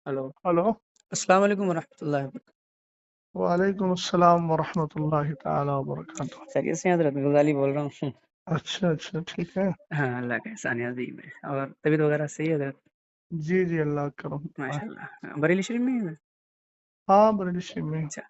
Hello. Hello. अस्सलाम वालेकुम वरहमतुल्लाहि वबरकातुहू। वालेकुम अस्सलाम वरहमतुल्लाहि ताला वबरकातुह। खैरियत से हैं हज़रत? गज़ाली बोल रहा हूँ। अच्छा अच्छा, ठीक है। हाँ, अल्लाह का एहसान है अज़ीम है। और तबीयत वगैरह सही है हज़रत? जी जी, अल्लाह का करम दुआ है। माशाल्लाह। बरेली शरीफ में ही है? हाँ, बरेली में। अच्छा।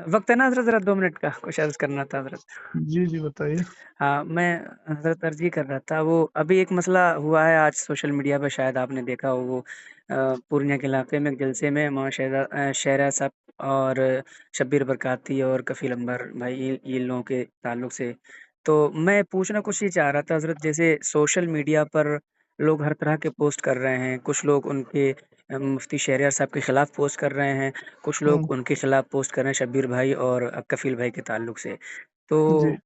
वक्त है ना हज़रत? ज़रा 2 मिनट का कुछ अर्ज़ करना था हज़रत। जी जी, बताइए। हाँ, मैं हज़रत अर्ज़ ये कर रहा था, वो अभी एक मसला हुआ है आज सोशल मीडिया पे, शायद आपने देखा हो। वो पूर्णिया के इलाके में एक जलसे में शहरा साहब और शब्बीर बरकाती और कफ़ील अंबर भाई, ये लोगों के ताल्लुक से। तो मैं पूछना कुछ ये चाह रहा था हज़रत, जैसे सोशल मीडिया पर लोग हर तरह के पोस्ट कर रहे हैं। कुछ लोग उनके मुफ्ती शहरियार साहब के खिलाफ पोस्ट कर रहे हैं, कुछ लोग हम्म। उनके खिलाफ पोस्ट कर रहे हैं शब्बीर भाई और कफ़ील भाई के ताल्लुक से। तो जी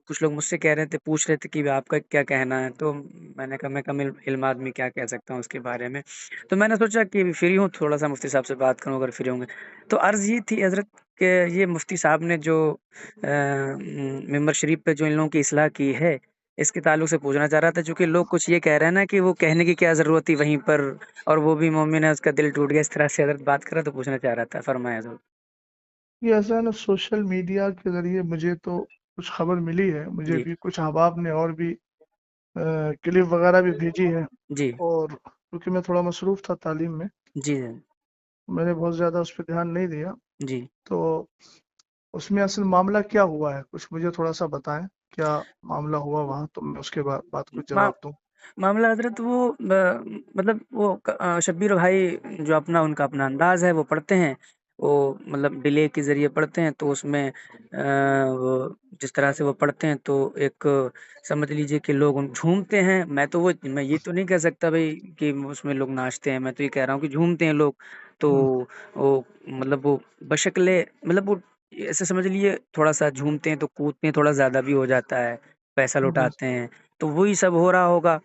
कुछ लोग मुझसे कह रहे थे, पूछ रहे थे कि आपका क्या कहना है? तो मैंने कहा, मैं कम इल्म आदमी क्या कह सकता हूँ उसके बारे में। तो मैंने सोचा कि फ्री हूँ, थोड़ा-सा मुफ्ती साहब से बात करूँ अगर फ्री होंगे। तो अर्ज़ ये थी हज़रत कि ये मुफ्ती साहब ने जो मिंबर शरीफ पे जो इन लोगों की इस्लाह की है, इसके ताल्लुक से पूछना चाह रहा था। चूँकि लोग कुछ ये कह रहे हैं ना कि वो कहने की क्या ज़रूरत थी वहीं पर, और वो भी मोमिन है, उसका दिल टूट गया। इस तरह से हज़रत बात कर रहा, तो पूछना चाह रहा था। फरमाएँ हज़रत। ये ऐसा है ना, सोशल मीडिया के जरिए मुझे तो कुछ खबर मिली है। मुझे जी, भी कुछ अहबाब ने और भी क्लिप वगैरह भी भेजी है। जी, और क्योंकि मैं थोड़ा मसरूफ था तालीम में, जी, मैंने बहुत ज़्यादा उस पर ध्यान नहीं दिया। जी। तो उसमें असल मामला क्या हुआ है, कुछ मुझे थोड़ा सा बताएं। क्या मामला हुआ वहाँ, तो मैं उसके बाद कुछ मा जवाब दूं। मामला हज़रत वो मतलब वो शब्बीर भाई जो उनका अपना अंदाज़ है वो पढ़ते हैं। वो मतलब डिले के ज़रिए पढ़ते हैं, तो उसमें वो जिस तरह से वो पढ़ते हैं, तो एक समझ लीजिए कि लोग उन झूमते हैं। मैं ये तो नहीं कह सकता भई कि उसमें लोग नाचते हैं, मैं तो ये कह रहा हूँ कि झूमते हैं लोग। तो हम्म, वो मतलब वो बशक्ले मतलब वो ऐसे समझ लीजिए, थोड़ा-सा झूमते हैं तो कूदते हैं, थोड़ा ज़्यादा भी हो जाता है, पैसा हम्म, लौटाते हैं। तो वही सब हो रहा होगा।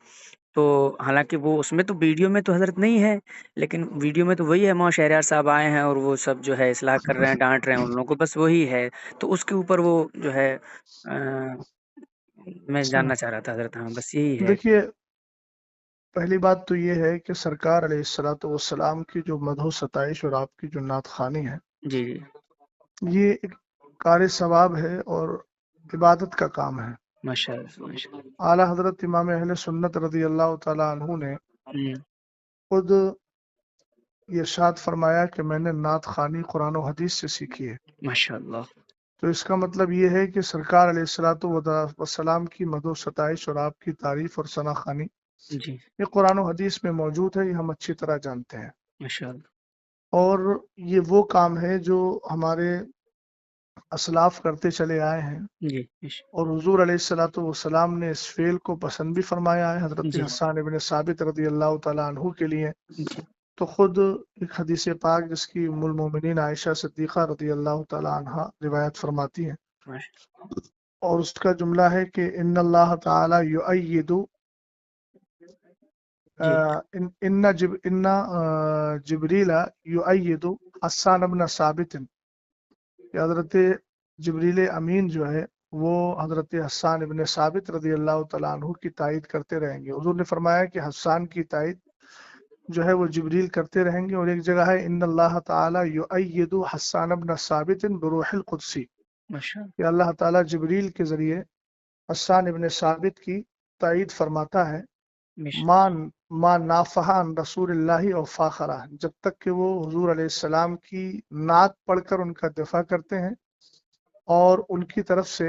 तो हालाँकि वो उसमें तो वीडियो में तो हज़रत नहीं है, लेकिन वीडियो में तो वही है, मौलाना शहरयार साहब आए हैं और वो सब जो है इस्लाह कर रहे हैं, डाँट रहे हैं उन लोगों को, बस वही है। तो उसके ऊपर वो जो है मैं अच्छा। जानना चाह रहा था हज़रत। हाँ, बस यही है। देखिए, पहली बात तो ये है कि सरकार अलैहिस्सलातु वस्सलाम की जो मदहो सताइश और आपकी जो नात खानी है, जी, जी। ये एक कार सवाब है और इबादत का काम है। माशाअल्लाह, माशाअल्लाह। आला हजरत इमाम अहले सुन्नत रदी अल्लाह तआला अन्हु ने हुँ, खुद ये इरशाद फरमाया कि मैंने नात खानी कुरान और हदीस से सीखी है। माशाअल्लाह। तो इसका मतलब ये है कि सरकार अलैहिस्सलातु वस्सलाम की मदहो सताइश और आपकी तारीफ और सना खानी जी, ये कुरान और हदीस में मौजूद है, ये हम अच्छी तरह जानते हैं। माशाअल्लाह। और ये वो काम है जो हमारे असलाफ करते चले आए हैं। जी, और हुजूर अलैहिस्सलातु वस्सलाम ने इस फेल को पसंद भी फरमाया है हजरत जी, हसन इब्न साबित रदी अल्लाह तआला अन्हु के लिए। जी, तो खुद एक हदीस पाक जिसकी उम्मुल मोमिनीन आयशा सिद्दीक़ा रदी अल्लाह तआला अन्हा रिवायत फरमाती हैं, माशा और उसका जुमला है कि इन्नल्लाह तआला युअय्यिदु जी, इन्ना जिब्रीला युअय्यिदु हस्सान इब्न साबित। कि हजरत जबरील अमीन जो है वो हजरत हस्सान इब्न साबित रदी अल्लाह तआला अन्हु की तायद करते रहेंगे। हुजूर ने फरमाया कि हस्सान की तायद जो है वो जिब्रील करते रहेंगे। और एक जगह है इन्नल्लाह ताला युअय्यिदु हस्सान इब्न साबित बिरूहिल कुदसी, माशा कि अल्लाह ताला जिब्रील के जरिए हस्सान इब्न साबित की तायद फरमाता है। मिश मान मा नाफहान रसूलुल्लाह और फाखरा, जब तक कि वो हुजूर अलैहिस्सलाम की नात पढ़कर उनका दिफा करते हैं और उनकी तरफ से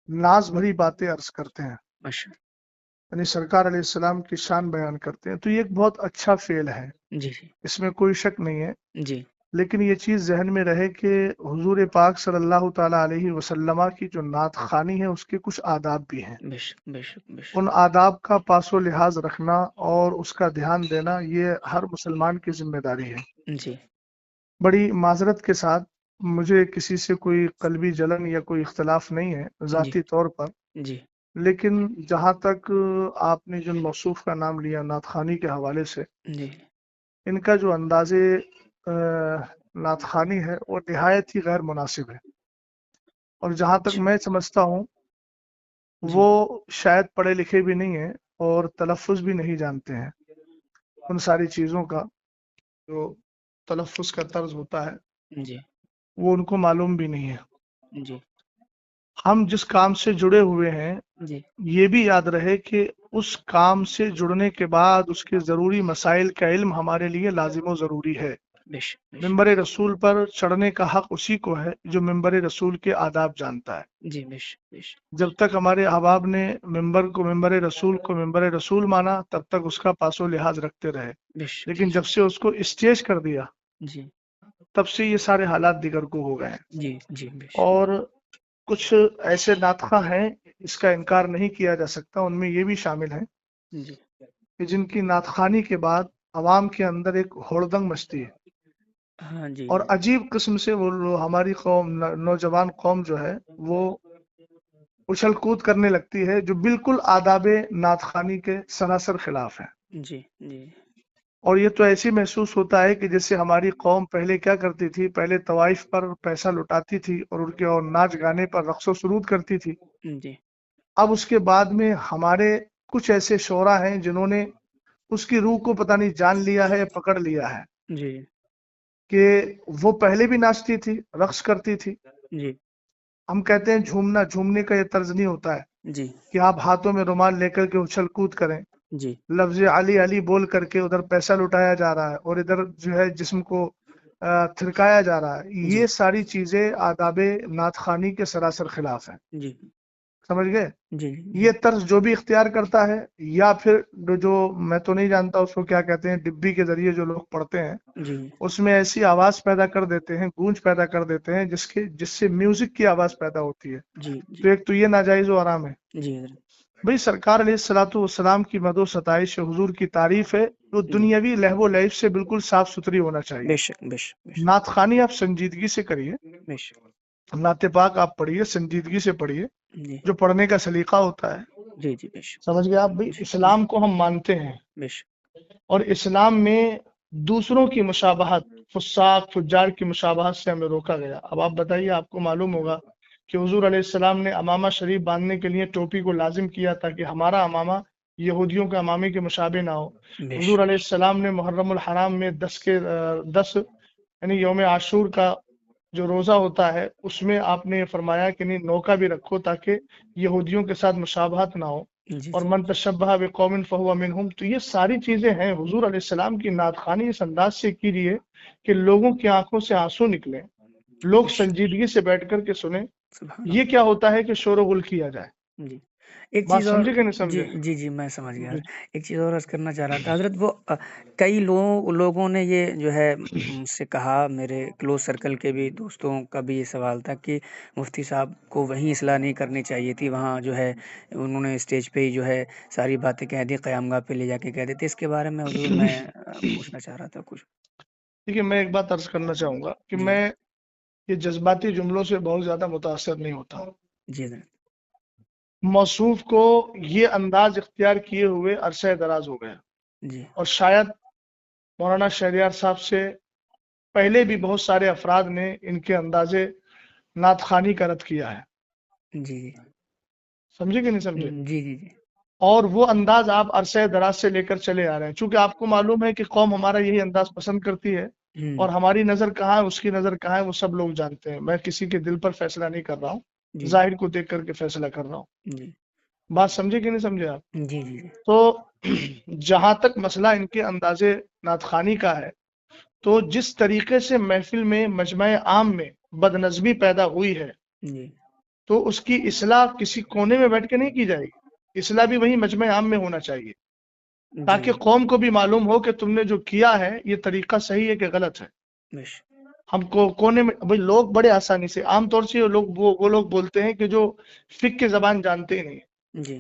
नाज भरी बातें अर्ज करते हैं, माशा यानी सरकार अलैहिस्सलाम की शान बयान करते हैं। तो ये एक बहुत अच्छा फेल है, जी, जी, इसमें कोई शक नहीं है। जी। लेकिन ये चीज़ जहन में रहे कि हुजूर पाक सल्लल्लाहु ताला अलैहि वसल्लम की जो नात खानी है उसके कुछ आदाब भी हैं। बेशक, बेशक, उन बेशक। आदाब का पासो लिहाज रखना और उसका ध्यान देना ये हर मुसलमान की जिम्मेदारी है। जी, बड़ी माजरत के साथ, मुझे किसी से कोई कल्बी जलन या कोई इख्तलाफ नहीं है जी, ज़ाती तौर पर। जी, लेकिन जहाँ तक आपने जिन मौसूफ का नाम लिया नात खानी के हवाले से, जी, इनका जो अंदाज़े नात खानी है वो निहायत ही गैर मुनासिब है। और जहाँ तक अच्छा, मैं समझता हूँ जी, वो शायद पढ़े लिखे भी नहीं है और तलफ़ुज़ भी नहीं जानते हैं। उन सारी चीज़ों का जो तलफ़्फ़ुज़ का तर्ज होता है जी, वो उनको मालूम भी नहीं है। जी, हम जिस काम से जुड़े हुए हैं जी, ये भी याद रहे कि उस काम से जुड़ने के बाद उसके ज़रूरी मसाइल का इल्म हमारे लिए लाज़िम व ज़रूरी है। बेशक, बेशक। मिंबर रसूल पर चढ़ने का हक उसी को है जो मिंबर रसूल के आदाब जानता है। जी, बेशक, बेशक, जब तक हमारे अहबाब ने मिंबर रसूल माना तब तक उसका पासो लिहाज रखते रहे, बेशक, लेकिन जब से उसको स्टेज कर दिया जी, तब से ये सारे हालात दिगर को हो गए हैं। जी, जी, बेशक, और कुछ ऐसे नातखा हैं इसका इनकार नहीं किया जा सकता, उनमें ये भी शामिल हैं जी, कि जिनकी नातखानी के बाद अवाम के अंदर एक होड़दंग मचती है हाँ जी, और अजीब किस्म से वो हमारी कौम नौजवान कौम जो है वो उछल कूद करने लगती है जो बिल्कुल आदाबे नातखानी के सरासर खिलाफ है। जी, जी, और ये तो ऐसे महसूस होता है कि जैसे हमारी कौम पहले क्या करती थी, पहले तवाइफ पर पैसा लुटाती थी और उनके और नाच गाने पर रक्स व सुरूद करती थी। जी, अब उसके बाद में हमारे कुछ ऐसे शोरा हैं जिन्होंने उसकी रूह को पता नहीं जान लिया है या पकड़ लिया है जी, कि वो पहले भी नाचती थी, रक्स करती थी। जी, हम कहते हैं झूमना, झूमने का ये तर्ज नहीं होता है जी, कि आप हाथों में रुमाल लेकर के उछल कूद करें, जी, लफ्ज अली अली बोल करके उधर पैसा लुटाया जा रहा है और इधर जो है जिस्म को थिरकाया जा रहा है। जी, ये सारी चीजें आदाबे नातखानी के सरासर खिलाफ है। जी, समझ गए? जी, ये जी, तर्ज जो भी इख्तियार करता है या फिर जो मैं तो नहीं जानता उसको क्या कहते हैं, डिब्बी के जरिए जो लोग पढ़ते हैं जी, उसमें ऐसी आवाज पैदा कर देते हैं, गूंज पैदा कर देते हैं जिससे म्यूजिक की आवाज पैदा होती है। जी, तो एक तो ये नाजायज व हराम है। जी, हज़रत, भाई सरकार अलैहिस्सलातु वस्सलाम की मदो सताइश हुजूर की तारीफ है जो जी, दुनियावी लहवो लैब से बिल्कुल साफ सुथरी होना चाहिए। बेशक, बेशक, बेशक, नातखानी आप संजीदगी से करिए, बेशक, नाते पाक आप पढ़िए, संजीदगी से पढ़िए, जी, जो पढ़ने का सलीका होता है। जी, जी, बेशक, समझ गए आप? भाई जी, जी, इस्लाम को हम मानते हैं बेशक, और इस्लाम में दूसरों की मुशाबहत, फुस्साक फुज्जार की मुशाबहत से हमें रोका गया। अब आप बताइए, आपको मालूम होगा कि हुजूर अलैहिस्सलाम ने अमामा शरीफ बांधने के लिए टोपी को लाजिम किया ताकि हमारा अमामा यहूदियों के अमामे के मुशाबे ना हो। हुजूर बेशक, अलैहिस्सलाम ने मुहर्रमुल हराम में 10 यानी यौम आशूर का जो रोजा होता है उसमें आपने ये फरमाया कि नहीं, नौका भी रखो ताकि यहूदियों के साथ मुशाबहत ना हो। जी, और जी, मन तशब्बह बिकौमिन फहुवा मिनहुम। तो ये सारी चीजें हैं। हुजूर अलैहिस्सलाम की नातखानी इस अंदाज से कीजिए कि लोगों की आंखों से आंसू निकले, लोग बेशक, संजीदगी से बैठ कर के सुने। सुभान ये अल्लाह, क्या होता है कि शोर गुल किया जाए। जी। एक बात चीज़ और समझे कि नहीं जी, समझे? जी, जी, मैं समझ गया। जी एक चीज़ और अर्ज़ करना चाह रहा था हज़रत, वो कई लोगों ने ये जो है मुझसे कहा, मेरे क्लोज़ सर्कल के भी दोस्तों का भी ये सवाल था कि मुफ्ती साहब को वहीं इस्लाह नहीं करनी चाहिए थी, वहाँ जो है उन्होंने स्टेज पे ही जो है सारी बातें कह दी, क़यामगाह पे ले जाके कह देते। इसके बारे में हुज़ूर मैं पूछना चाह रहा था कुछ? देखिए, मैं एक बात अर्ज करना चाहूंगा कि जी, मैं ये जज्बाती जुमलों से बहुत ज्यादा मुतासर नहीं होता। जी हज़रत। मौसूफ को ये अंदाज इख्तियार किए हुए अरसे दराज हो गया जी, और शायद मौलाना शहरियार साहब से पहले भी बहुत सारे अफराद ने इनके अंदाजे नातखानी का रद्द किया है। जी, जी। समझे कि नहीं समझे? जी, जी, जी। और वो अंदाज आप अरसे दराज से लेकर चले आ रहे हैं। चूंकि आपको मालूम है कि कौम हमारा यही अंदाज पसंद करती है और हुँ, हमारी नज़र कहाँ है, उसकी नज़र कहाँ है, वो सब लोग जानते हैं। मैं किसी के दिल पर फैसला नहीं कर रहा हूँ, जी, जाहिर को देख करके फैसला कर रहा हूँ। जी। बात समझे कि नहीं समझे आप? जी, जी, जी। तो जहां तक मसला इनके अंदाजे नातखानी का है, तो जिस तरीके से महफिल में मजमा आम में बदनज़मी पैदा हुई है, जी, तो उसकी इस्लाह किसी कोने में बैठ के नहीं की जाएगी। इस्लाह भी वही मजमा आम में होना चाहिए जी, ताकि कौम को भी मालूम हो कि तुमने जो किया है ये तरीका सही है कि गलत है। बेश हमको कोने में भाई लोग बड़े आसानी से आमतौर से वो लोग बोलते हैं कि जो फिक की जबान जानते ही नहीं है। जी,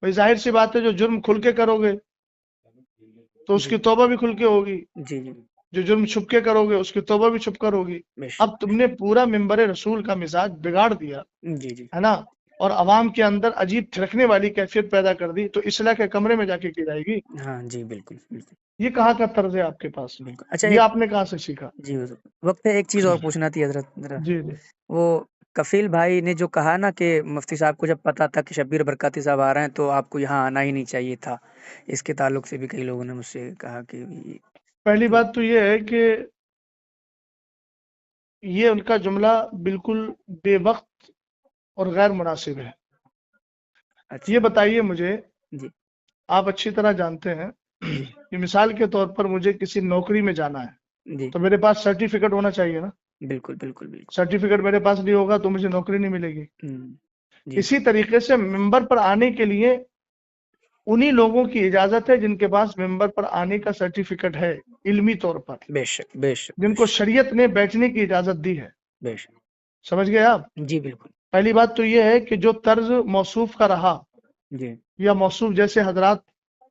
भाई जाहिर सी बात है, जो जुर्म खुल के करोगे तो जी, उसकी तौबा भी खुल के होगी, जी, जी, जो जुर्म छुप के करोगे उसकी तौबा भी छुप कर होगी। बेशक, अब तुमने पूरा मिंबर रसूल का मिजाज बिगाड़ दिया जी, जी। है ना, और अवाम के अंदर अजीब थिरकने वाली कैफियत पैदा कर दी, तो इसलाह के कमरे में जाके की जाएगी। हाँ जी, बिल्कुल, बिल्कुल, ये कहाँ का तर्ज है आपके पास? बिल्कुल। अच्छा, ये एक आपने कहाँ से सीखा? जी हुज़ूर, वक़्त है, एक चीज़ और पूछना थी हज़रत ज़रा। जी जी वो کفیل بھائی نے جو کہا نا کہ مفتی صاحب کو جب پتا تھا کہ شبیر برکاتی صاحب آ رہے ہیں تو آپ کو یہاں آنا ہی نہیں چاہیے تھا، اس کے تعلق سے بھی کئی لوگوں نے مجھ سے کہا کہ پہلی تو بات تو یہ ہے کہ یہ ان کا جملہ بالکل بے وقت اور غیر مناسب ہے۔ اچھا یہ بتائیے مجھے، جی آپ اچھی طرح جانتے ہیں جی کہ مثال کے طور پر مجھے کسی نوکری میں جانا ہے جی تو میرے پاس سرٹیفکیٹ ہونا چاہیے نا۔ بالکل بالکل بالکل سرٹیفکیٹ میرے پاس نہیں ہوگا تو مجھے نوکری نہیں ملے گی۔ جی اسی طریقے سے ممبر پر آنے کے لیے انہی لوگوں کی اجازت ہے جن کے پاس ممبر پر آنے کا سرٹیفکیٹ ہے علمی طور پر، بے شک بے شک جن بے کو شک شریعت نے بیٹھنے کی اجازت دی ہے۔ بے شک سمجھ گئے آپ؟ جی بالکل پہلی بات تو یہ ہے کہ جو طرز موصوف کا رہا جی یا موصوف جیسے حضرات،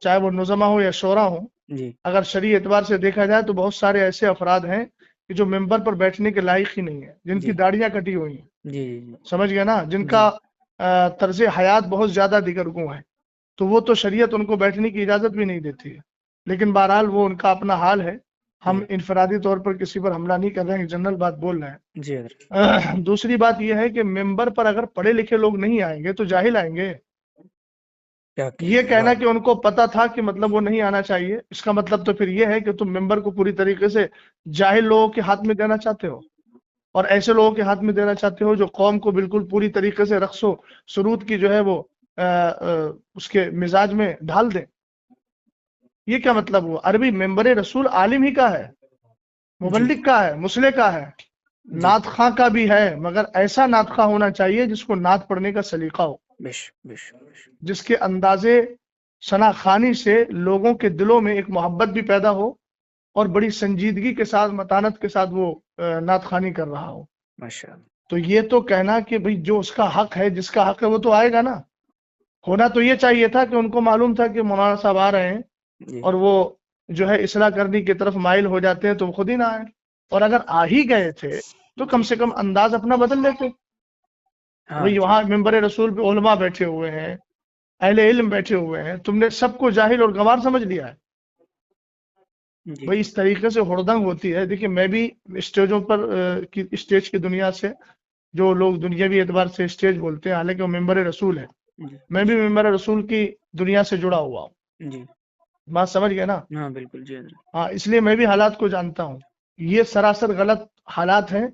چاہے وہ نظما ہو یا شعرا ہو، جی اگر شرعی اعتبار سے دیکھا جائے تو بہت سارے ایسے افراد ہیں کہ جو ممبر پر بیٹھنے کے لائق ہی نہیں ہیں، جن کی جی داڑیاں کٹی ہوئی ہیں، جی جی سمجھ گئے نا، جن جی کا طرز حیات بہت زیادہ دیگرگوں ہے، تو وہ تو شریعت ان کو بیٹھنے کی اجازت بھی نہیں دیتی ہے۔ لیکن بہرحال وہ ان کا اپنا حال ہے، ہم جی انفرادی طور پر کسی پر حملہ نہیں کر رہے ہیں، جنرل بات بول رہے ہیں۔ جی حضرت دوسری بات یہ ہے کہ ممبر پر اگر پڑھے لکھے لوگ نہیں آئیں گے تو جاہل آئیں گے۔ کیا یہ کہتے ہیں، کہنا واہ کہ ان کو پتا تھا کہ مطلب وہ نہیں آنا چاہیے، اس کا مطلب تو پھر یہ ہے کہ تم ممبر کو پوری طریقے سے جاہل لوگوں کے ہاتھ میں دینا چاہتے ہو، اور ایسے لوگوں کے ہاتھ میں دینا چاہتے ہو جو قوم کو بالکل پوری طریقے سے رقص و سرود کی جو ہے وہ اس کے مزاج میں ڈھال دیں۔ یہ کیا مطلب ہوا؟ عربی ممبر رسول عالم ہی کا ہے، جی مبلغ کا ہے، مصلح کا ہے، جی نعت خواں کا بھی ہے، مگر ایسا نعت خواں ہونا چاہیے جس کو نعت پڑھنے کا سلیقہ ہو، بے شک بے شک بے شک جس کے اندازے ثنا خوانی سے لوگوں کے دلوں میں ایک محبت بھی پیدا ہو اور بڑی سنجیدگی کے ساتھ، متانت کے ساتھ وہ نعت خوانی کر رہا ہو۔ ماشاء اللہ تو یہ تو کہنا کہ بھئی جو اس کا حق ہے، جس کا حق ہے وہ تو آئے گا نا۔ ہونا تو یہ چاہیے تھا کہ ان کو معلوم تھا کہ مولانا صاحب آ رہے ہیں جی اور وہ جو ہے اصلاح کرنے کی طرف مائل ہو جاتے ہیں تو وہ خود ہی نہ آئے، اور اگر آ ہی گئے تھے تو کم جی سے کم انداز اپنا بدل لیتے۔ ہاں بھئی جی وہاں ممبر رسول پہ علماء بیٹھے ہوئے ہیں، اہل علم بیٹھے ہوئے ہیں، تم نے سب کو جاہل اور گنوار سمجھ لیا ہے۔ جی بھئی اس طریقے سے ہڑدنگ ہوتی ہے۔ دیکھیں میں بھی اسٹیجوں پر اسٹیج کی دنیا سے، جو لوگ دنیاوی اعتبار سے اسٹیج بولتے ہیں، حالانکہ وہ ممبر رسول ہے، جی میں بھی ممبر رسول کی دنیا سے جڑا ہوا ہوں۔ جی بات سمجھ گئے نا؟ ہاں بالکل جی حضرت ہاں، اس لیے میں بھی حالات کو جانتا ہوں۔ یہ سراسر غلط حالات ہیں،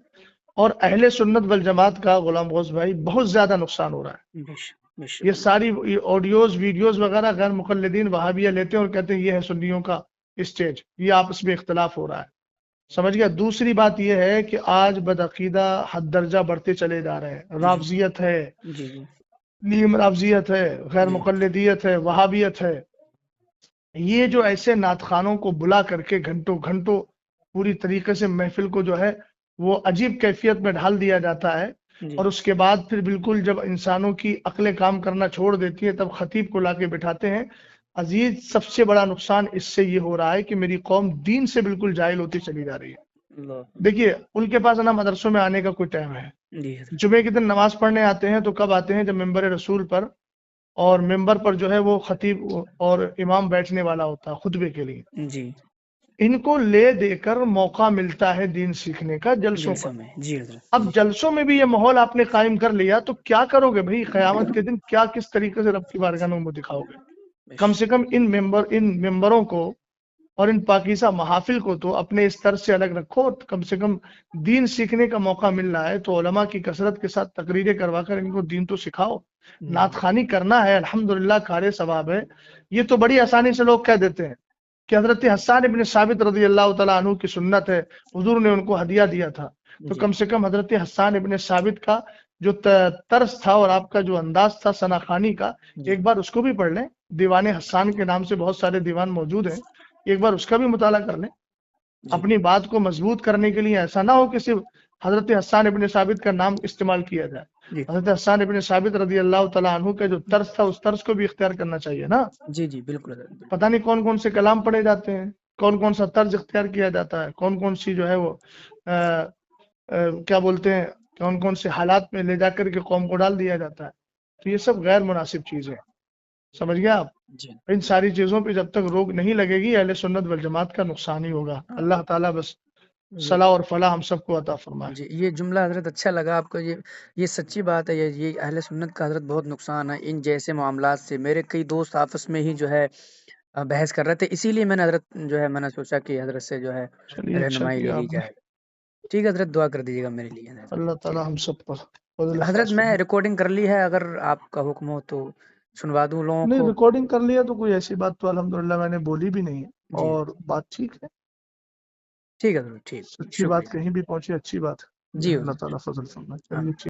اور اہل سنت والجماعت کا غلام غوث بھائی بہت زیادہ نقصان ہو رہا ہے۔ بے شک بے یہ شک ساری آڈیوز ویڈیوز وغیرہ غیر مقلدین وہابیہ لیتے ہیں اور کہتے ہیں یہ ہے سنیوں کا اسٹیج، یہ آپس میں اختلاف ہو رہا ہے۔ سمجھ گیا؟ دوسری بات یہ ہے کہ آج بدعقیدہ حد درجہ بڑھتے چلے جا رہے ہیں، جی رافضیت ہے، جی جی نیم رافضیت ہے، غیر جی مقلدیت ہے، وہابیت ہے۔ یہ جو ایسے نعت خوانوں کو بلا کر کے گھنٹوں گھنٹوں پوری طریقے سے محفل کو جو ہے وہ عجیب کیفیت میں ڈھال دیا جاتا ہے، جی اور اس کے بعد پھر بالکل جب انسانوں کی عقلیں کام کرنا چھوڑ دیتی ہیں تب خطیب کو لا کے بٹھاتے ہیں۔ عزیز، سب سے بڑا نقصان اس سے یہ ہو رہا ہے کہ میری قوم دین سے بالکل جاہل ہوتی چلی جا رہی ہے۔ اللہ دیکھیے ان کے پاس نا مدرسوں میں آنے کا کوئی ٹائم ہے، جی حضرت جمعے کے دن نماز پڑھنے آتے ہیں تو کب آتے ہیں؟ جب ممبر رسول پر اور ممبر پر جو ہے وہ خطیب اور امام بیٹھنے والا ہوتا ہے خطبے کے لیے۔ جی ان کو لے دے کر موقع ملتا ہے دین سیکھنے کا جلسوں پر۔ جلسوں میں جی حضرت اب جی جلسوں میں بھی یہ ماحول آپ نے قائم کر لیا تو کیا کرو گے بھائی؟ قیامت کے دن کیا کس طریقے سے رب کی بارگاہ میں منہ دکھاؤ گے؟ بے کم سے شک کم ان ممبروں کو اور ان پاکیزہ محافل کو تو اپنے اس طرز سے الگ رکھو۔ کم سے کم دین سیکھنے کا موقع مل رہا ہے تو علماء کی کثرت کے ساتھ تقریریں کروا کر ان کو دین تو سکھاؤ۔ نعت خوانی کرنا ہے، الحمدللہ کار ثواب ہے۔ یہ تو بڑی آسانی سے لوگ کہہ دیتے ہیں کہ حضرت حسان ابن ثابت رضی اللہ تعالیٰ عنہ کی سنت ہے، حضور نے ان کو ہدیہ دیا تھا، تو جی کم سے کم حضرت حسان ابن ثابت کا جو طرز تھا اور آپ کا جو انداز تھا ثنا خوانی کا، جی ایک بار اس کو بھی پڑھ لیں۔ دیوان حسان کے نام سے بہت سارے دیوان موجود ہیں، ایک بار اس کا بھی مطالعہ کر لیں۔ جی اپنی بات کو مضبوط کرنے کے لیے ایسا نہ ہو کہ صرف حضرت حسان ابن ثابت کا نام استعمال کیا جائے۔ جی حضرت حسان ابن ثابت رضی اللہ تعالیٰ عنہ کا جو طرز تھا اس طرز کو بھی اختیار کرنا چاہیے نا۔ جی جی بالکل حضرت بالکل پتہ نہیں کون کون سے کلام پڑھے جاتے ہیں، کون کون سا طرز اختیار کیا جاتا ہے، کون کون سی جو ہے وہ کیا بولتے ہیں، کون کون سے حالات میں لے جا کر کے قوم کو ڈال دیا جاتا ہے۔ تو یہ سب غیر مناسب چیزیں، سمجھ گیا آپ؟ جی ان ساری چیزوں پہ جب تک روک نہیں لگے گی اہل سنت والجماعت کا نقصان ہی ہوگا۔ اللہ تعالیٰ بس صلاح اور فلاح ہم سب کو عطا فرمائے. جی یہ جملہ حضرت اچھا لگا آپ کو. یہ سچی بات ہے. یہ اہل سنت کا حضرت بہت نقصان ہے ان جیسے معاملات سے. میرے کئی دوست آپس میں ہی جو ہے بحث کر رہے تھے, اسی لیے میں نے حضرت جو ہے میں نے سوچا کہ حضرت سے جو ہے چلیے اچھا رہنمائی لے کیا لی آپ نے. جائے. ٹھیک ہے حضرت, دعا کر دیجیے گا میرے لیے. اللہ ٹھیک تعالی ہم سب پر فضل حضرت, خاص میں فرمائے. ریکارڈنگ کر لی ہے, اگر آپ کا حکم ہو تو سنوا دوں لوگوں نہیں کو. ریکارڈنگ کر لیا تو کوئی ایسی بات تو الحمدللہ میں نے بولی بھی نہیں ہے, جی اور بات ٹھیک ہے. ٹھیک ہے حضرت, ٹھیک, سچی بات شکریہ. کہیں بھی پہنچے اچھی بات ہے. جی اللہ حضرت, تعالیٰ فضل فرمائے. ہاں. چلیے ٹھیک.